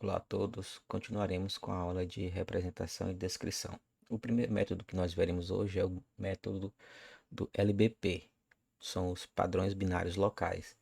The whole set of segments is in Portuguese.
Olá a todos, continuaremos com a aula de representação e descrição. O primeiro método que nós veremos hoje é o método do LBP. São os padrões binários locais,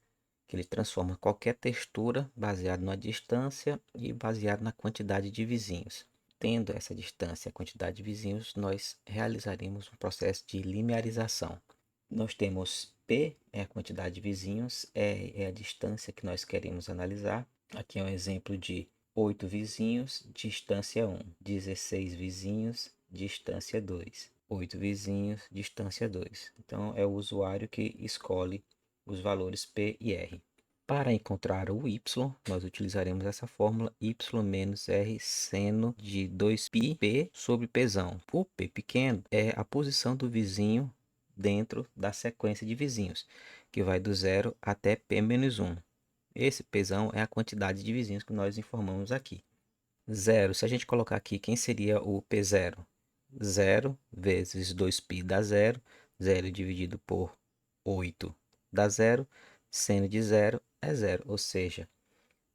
que ele transforma qualquer textura baseado na distância e baseado na quantidade de vizinhos. Tendo essa distância e a quantidade de vizinhos, nós realizaremos um processo de linearização. Nós temos P, é a quantidade de vizinhos, R é a distância que nós queremos analisar. Aqui é um exemplo de 8 vizinhos, distância 1. 16 vizinhos, distância 2. 8 vizinhos, distância 2. Então, é o usuário que escolhe os valores P e R. Para encontrar o y, nós utilizaremos essa fórmula y menos r seno de 2π p sobre pzão. O p pequeno é a posição do vizinho dentro da sequência de vizinhos, que vai do 0 até p menos 1. Esse pzão é a quantidade de vizinhos que nós informamos aqui. 0, se a gente colocar aqui, quem seria o P0? 0 vezes 2π dá 0. 0 dividido por 8 dá 0. Seno de 0 é 0, ou seja,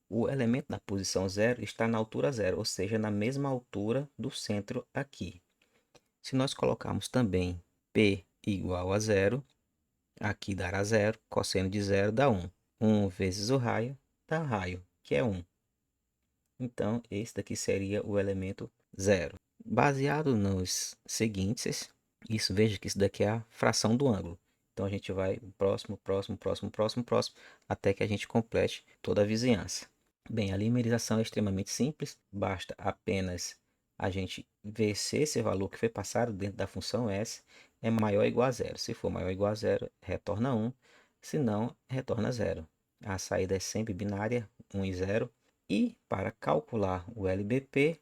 o elemento na posição 0 está na altura 0, ou seja, na mesma altura do centro aqui. Se nós colocarmos também P igual a 0, aqui dará 0, cosseno de 0 dá 1. 1 vezes o raio dá raio, que é 1. Então, esse daqui seria o elemento 0. Baseado nos seguintes, veja que isso daqui é a fração do ângulo. Então, a gente vai próximo, próximo, próximo, próximo, próximo, até que a gente complete toda a vizinhança. Bem, a limerização é extremamente simples, basta apenas a gente ver se esse valor que foi passado dentro da função s é maior ou igual a 0. Se for maior ou igual a 0, retorna 1, se não, retorna 0. A saída é sempre binária, 1 e 0. E para calcular o LBP,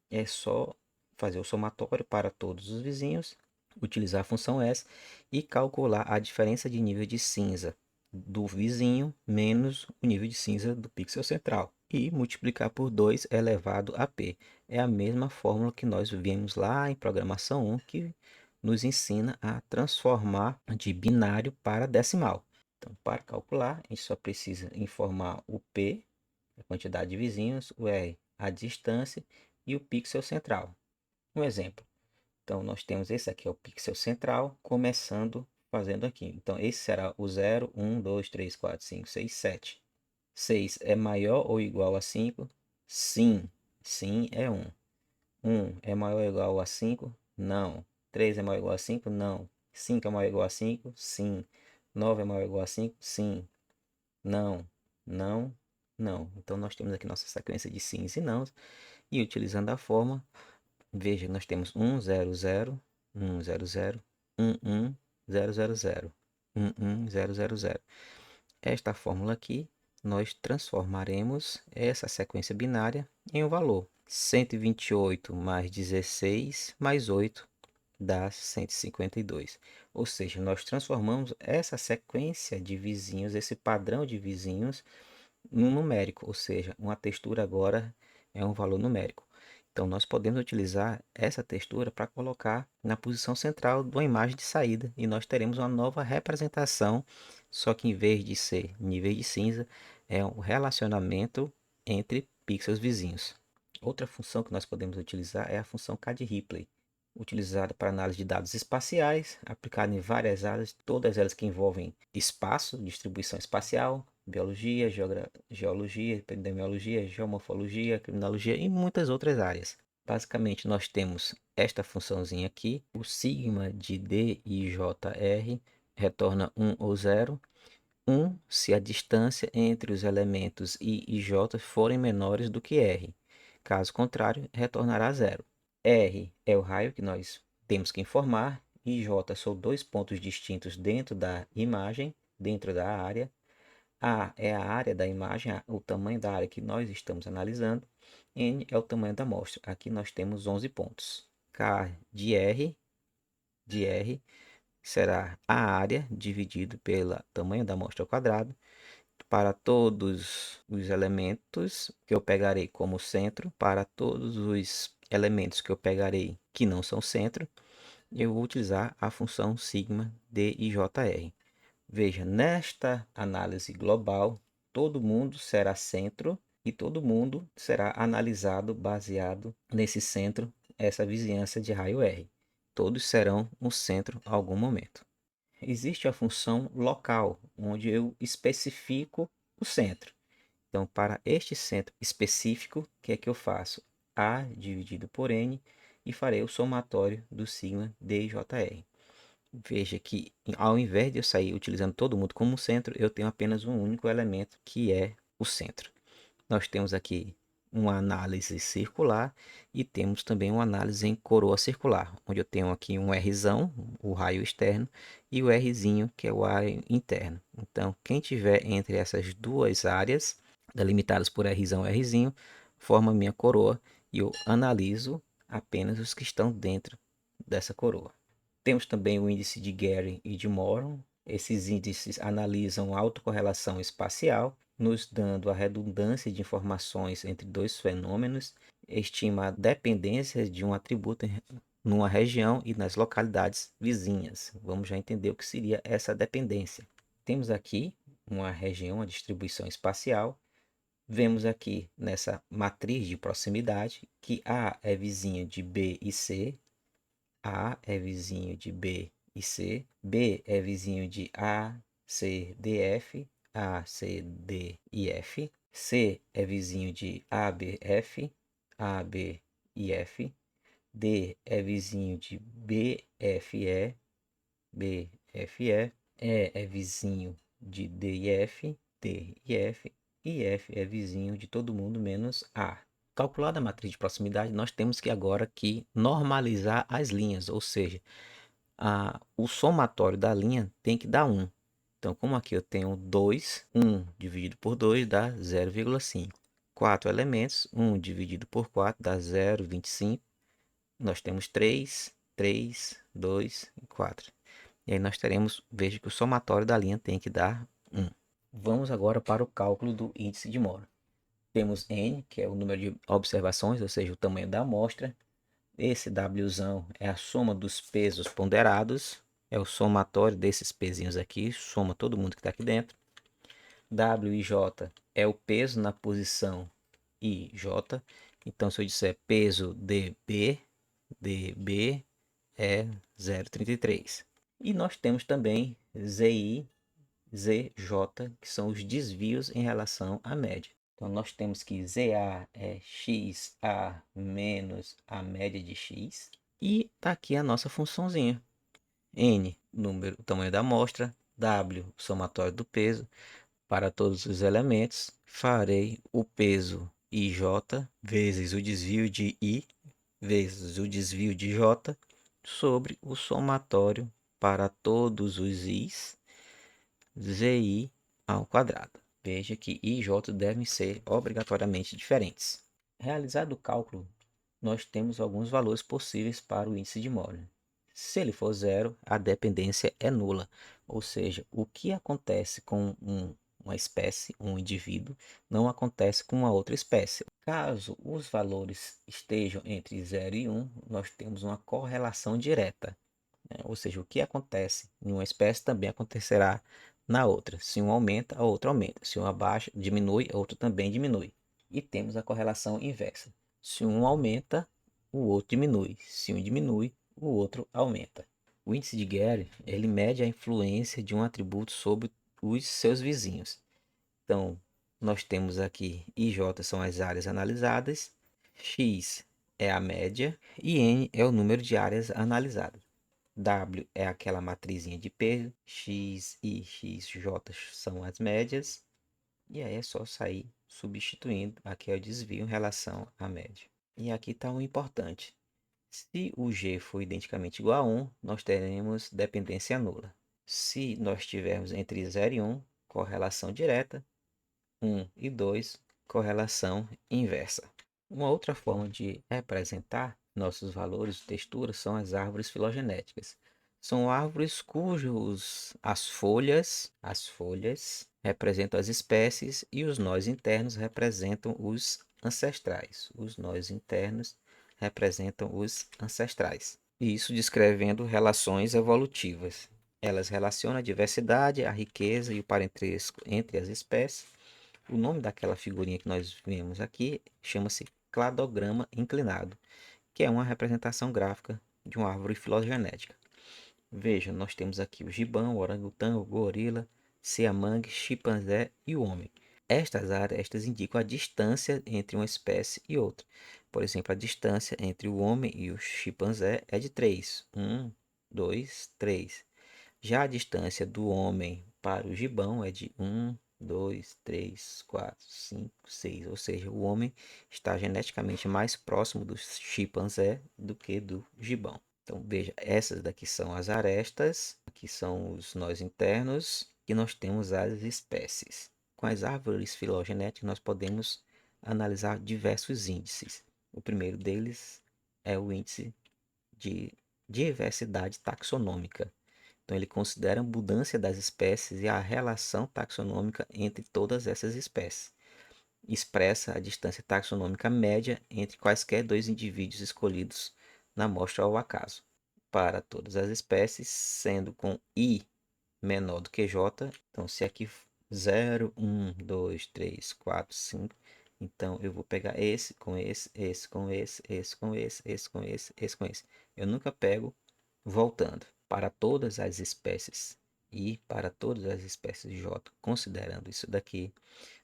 é só fazer o somatório para todos os vizinhos, utilizar a função S e calcular a diferença de nível de cinza do vizinho menos o nível de cinza do pixel central. E multiplicar por 2 elevado a P. É a mesma fórmula que nós vimos lá em programação 1, que nos ensina a transformar de binário para decimal. Então, para calcular, a gente só precisa informar o P, a quantidade de vizinhos, o R, a distância e o pixel central. Um exemplo. Então, nós temos esse aqui, é o pixel central, começando fazendo aqui. Então, esse será o 0, 1, 2, 3, 4, 5, 6, 7. 6 é maior ou igual a 5? Sim. Sim é 1. 1 é maior ou igual a 5? Não. 3 é maior ou igual a 5? Não. 5 é maior ou igual a 5? Sim. 9 é maior ou igual a 5? Sim. Não. Não. Não. Então, nós temos aqui nossa sequência de sims e nãos. E utilizando a forma, veja, nós temos 1, 0, 0, 1, 0, 0, 1, 1, 0, 0, 0, 1, 1, 0, 0, 0. Esta fórmula aqui, nós transformaremos essa sequência binária em um valor. 128 mais 16 mais 8 dá 152. Ou seja, nós transformamos essa sequência de vizinhos, esse padrão de vizinhos, no numérico, ou seja, uma textura agora é um valor numérico. Então, nós podemos utilizar essa textura para colocar na posição central de uma imagem de saída e nós teremos uma nova representação, só que em vez de ser níveis de cinza, é um relacionamento entre pixels vizinhos. Outra função que nós podemos utilizar é a função CAD-Replay, utilizada para análise de dados espaciais, aplicada em várias áreas, todas elas que envolvem espaço, distribuição espacial, biologia, geologia, epidemiologia, geomorfologia, criminologia e muitas outras áreas. Basicamente, nós temos esta funçãozinha aqui, o sigma de D e JR retorna 1 ou 0. 1 se a distância entre os elementos I e J forem menores do que R. Caso contrário, retornará 0. R é o raio que nós temos que informar, e J são dois pontos distintos dentro da imagem, dentro da área. A é a área da imagem, o tamanho da área que nós estamos analisando. N é o tamanho da amostra. Aqui nós temos 11 pontos. K de R será a área dividido pelo tamanho da amostra ao quadrado. Para todos os elementos que eu pegarei como centro, para todos os elementos que eu pegarei que não são centro, eu vou utilizar a função sigma DIJR. Veja, nesta análise global, todo mundo será centro E todo mundo será analisado baseado nesse centro, essa vizinhança de raio R. Todos serão um centro em algum momento. Existe a função local, onde eu especifico o centro. Então, para este centro específico, o que é que eu faço? A dividido por N e farei o somatório do sigma DJR. Veja que ao invés de eu sair utilizando todo mundo como centro, eu tenho apenas um único elemento que é o centro. Nós temos aqui uma análise circular e temos também uma análise em coroa circular, onde eu tenho aqui um Rzão, o raio externo, e o Rzinho, que é o raio interno. Então, quem tiver entre essas duas áreas, delimitadas por Rzão e Rzinho, forma minha coroa e eu analiso apenas os que estão dentro dessa coroa. Temos também o índice de Gary e de Moron. Esses índices analisam a autocorrelação espacial, nos dando a redundância de informações entre dois fenômenos, estima a dependência de um atributo numa região e nas localidades vizinhas. Vamos já entender o que seria essa dependência. Temos aqui uma região, a distribuição espacial. Vemos aqui nessa matriz de proximidade que A é vizinho de B e C, A é vizinho de B e C, B é vizinho de A, C, D, F, A, C, D e F, C é vizinho de A, B, F, A, B e F, D é vizinho de B, F, E, B, F, E é vizinho de D e F, D e F é vizinho de todo mundo menos A. Calculada a matriz de proximidade, nós temos que agora normalizar as linhas, ou seja, o somatório da linha tem que dar 1. Então, como aqui eu tenho 2, 1 dividido por 2 dá 0,5. 4 elementos, 1 dividido por 4 dá 0,25. Nós temos 3, 3, 2 e 4. E aí nós teremos, veja que o somatório da linha tem que dar 1. Vamos agora para o cálculo do índice de Moore. Temos N, que é o número de observações, ou seja, o tamanho da amostra. Esse Wzão é a soma dos pesos ponderados, é o somatório desses pezinhos aqui, soma todo mundo que está aqui dentro. W e J é o peso na posição IJ. Então, se eu disser peso DB, DB é 0,33. E nós temos também ZI, ZJ, que são os desvios em relação à média. Então, nós temos que ZA é XA menos a média de X. E está aqui a nossa funçãozinha. N, número, o tamanho da amostra. W, somatório do peso. Para todos os elementos, farei o peso IJ vezes o desvio de I vezes o desvio de J sobre o somatório para todos os I's, ZI ao quadrado. Veja que I e J devem ser obrigatoriamente diferentes. Realizado o cálculo, nós temos alguns valores possíveis para o índice de Moore. Se ele for zero, a dependência é nula, ou seja, o que acontece com uma espécie, um indivíduo, não acontece com uma outra espécie. Caso os valores estejam entre 0 e 1, nós temos uma correlação direta, né? Ou seja, o que acontece em uma espécie também acontecerá na outra. Se um aumenta, a outra aumenta. Se um abaixa, diminui, a outra também diminui. E temos a correlação inversa. Se um aumenta, o outro diminui. Se um diminui, o outro aumenta. O índice de Gary, ele mede a influência de um atributo sobre os seus vizinhos. Então, nós temos aqui I e J são as áreas analisadas, X é a média e N é o número de áreas analisadas. W é aquela matrizinha de peso, X e XJ são as médias, e aí é só sair substituindo, aqui é o desvio em relação à média. E aqui está um importante. Se o G for identicamente igual a 1, nós teremos dependência nula. Se nós tivermos entre 0 e 1, correlação direta, 1 e 2, correlação inversa. Uma outra forma de representar nossos valores de textura são as árvores filogenéticas. São árvores as folhas representam as espécies e os nós internos representam os ancestrais. Os nós internos representam os ancestrais. E isso descrevendo relações evolutivas. Elas relacionam a diversidade, a riqueza e o parentesco entre as espécies, O nome daquela figurinha que nós vemos aqui chama-se cladograma inclinado, que é uma representação gráfica de uma árvore filogenética. Veja, nós temos aqui o gibão, o orangotango, o gorila, siamangue, chimpanzé e o homem. Estas arestas indicam a distância entre uma espécie e outra. Por exemplo, a distância entre o homem e o chimpanzé é de 3. 1, 2, 3. Já a distância do homem para o gibão é de 1, 2, 3, 4, 5, 6. Ou seja, o homem está geneticamente mais próximo do chimpanzé do que do gibão. Então, veja, essas daqui são as arestas, aqui são os nós internos, e nós temos as espécies. Com as árvores filogenéticas, nós podemos analisar diversos índices. O primeiro deles é o índice de diversidade taxonômica. Então, ele considera a abundância das espécies e a relação taxonômica entre todas essas espécies. Expressa a distância taxonômica média entre quaisquer dois indivíduos escolhidos na amostra ao acaso. Para todas as espécies, sendo com I menor do que J. Então, se aqui 0, 1, 2, 3, 4, 5. Então, eu vou pegar esse com esse, esse com esse, esse com esse, esse com esse, esse com esse. Eu nunca pego voltando para todas as espécies e para todas as espécies J, considerando isso daqui,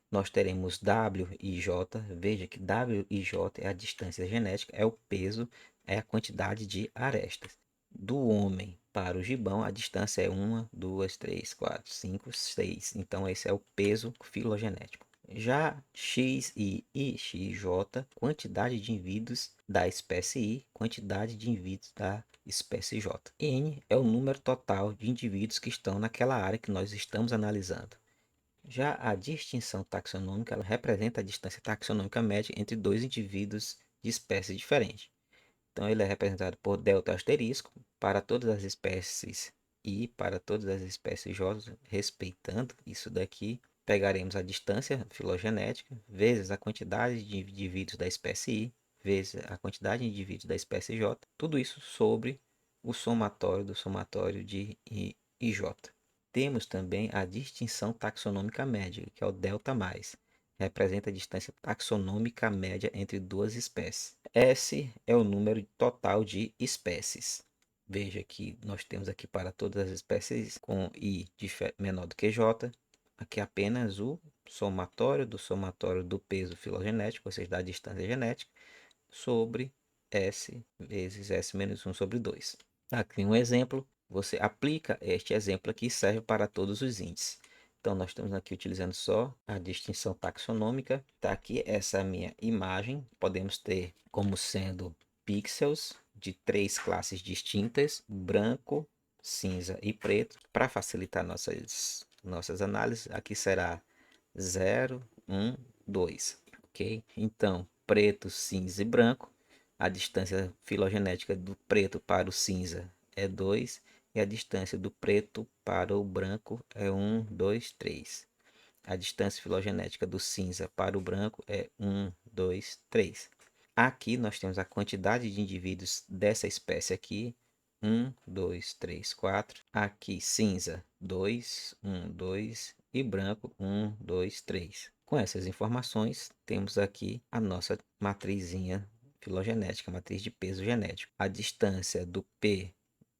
nós teremos W e J. Veja que W e J é a distância genética, é o peso, é a quantidade de arestas. Do homem para o gibão, a distância é 1, 2, 3, 4, 5, 6. Então, esse é o peso filogenético. Já X e XJ, quantidade de indivíduos da espécie I, quantidade de indivíduos da espécie J. N é o número total de indivíduos que estão naquela área que nós estamos analisando. Já a distinção taxonômica, ela representa a distância taxonômica média entre dois indivíduos de espécies diferentes. Então, ele é representado por delta asterisco para todas as espécies I, para todas as espécies J, respeitando isso daqui. Pegaremos a distância filogenética vezes a quantidade de indivíduos da espécie I, vezes a quantidade de indivíduos da espécie J. Tudo isso sobre o somatório do somatório de I e J. Temos também a distinção taxonômica média, que é o delta mais. Representa a distância taxonômica média entre duas espécies. S é o número total de espécies. Veja que nós temos aqui para todas as espécies com I menor do que J. Aqui apenas o somatório do peso filogenético, ou seja, da distância genética, sobre S vezes S menos 1 sobre 2. Aqui um exemplo. Você aplica este exemplo aqui, serve para todos os índices. Então, nós estamos aqui utilizando só a distinção taxonômica. Está aqui essa minha imagem. Podemos ter como sendo pixels de três classes distintas: branco, cinza e preto. Para facilitar nossas análises, aqui será 0, 1, 2. Ok? Então, preto, cinza e branco. A distância filogenética do preto para o cinza é 2 e a distância do preto para o branco é 1, 2, 3. A distância filogenética do cinza para o branco é 1, 2, 3. Aqui nós temos a quantidade de indivíduos dessa espécie aqui. 1, 2, 3, 4. Aqui cinza 2, 1, 2 e branco 1, 2, 3. Com essas informações, temos aqui a nossa matrizinha filogenética, matriz de peso genético. A distância do P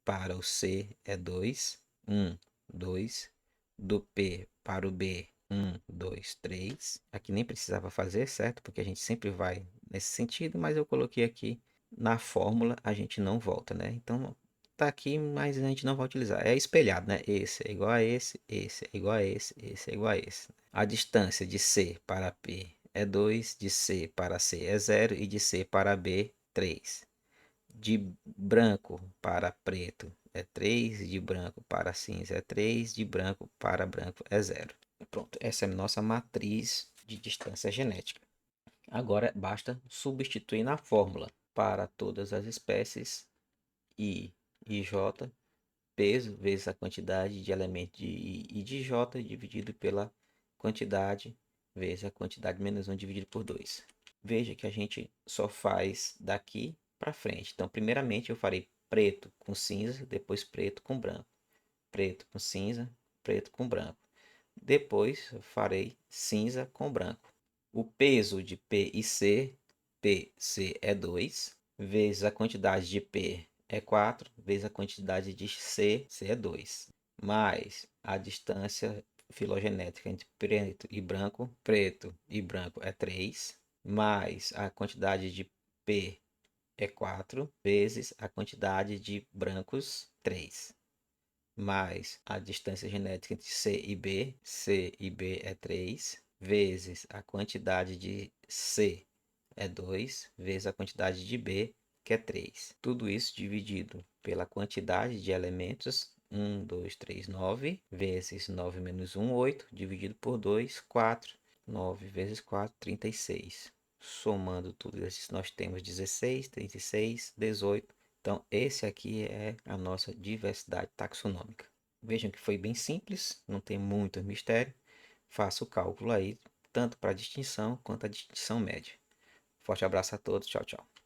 para o C é 2, 1, 2. Do P para o B, 1, 2, 3. Aqui nem precisava fazer, certo? Porque a gente sempre vai nesse sentido, mas eu coloquei aqui na fórmula, a gente não volta, né? Então, tá aqui, mas a gente não vai utilizar. É espelhado, né? Esse é igual a esse é igual a esse é igual a esse. A distância de C para P é 2, de C para C é 0 e de C para B, 3. De branco para preto é 3, de branco para cinza é 3, de branco para branco é 0. Pronto, essa é a nossa matriz de distância genética. Agora basta substituir na fórmula para todas as espécies I e J, peso vezes a quantidade de elementos de I e de J dividido pela quantidade vezes a quantidade menos 1 dividido por 2. Veja que a gente só faz daqui para frente. Então, primeiramente eu farei preto com cinza, depois preto com branco. Preto com cinza, preto com branco. Depois eu farei cinza com branco. O peso de P e C, PC é 2, vezes a quantidade de P é 4, vezes a quantidade de C é 2, mais a distância filogenética entre preto e branco é 3, mais a quantidade de P é 4, vezes a quantidade de brancos 3, mais a distância genética entre C e B é 3, vezes a quantidade de C é 2, vezes a quantidade de B, que é 3. Tudo isso dividido pela quantidade de elementos, 1, 2, 3, 9, vezes 9 menos 1, 8, dividido por 2, 4. 9 vezes 4, 36. Somando tudo isso, nós temos 16, 36, 18. Então, esse aqui é a nossa diversidade taxonômica. Vejam que foi bem simples, não tem muito mistério. Faça o cálculo aí, tanto para a distinção quanto a distinção média. Forte abraço a todos, tchau, tchau.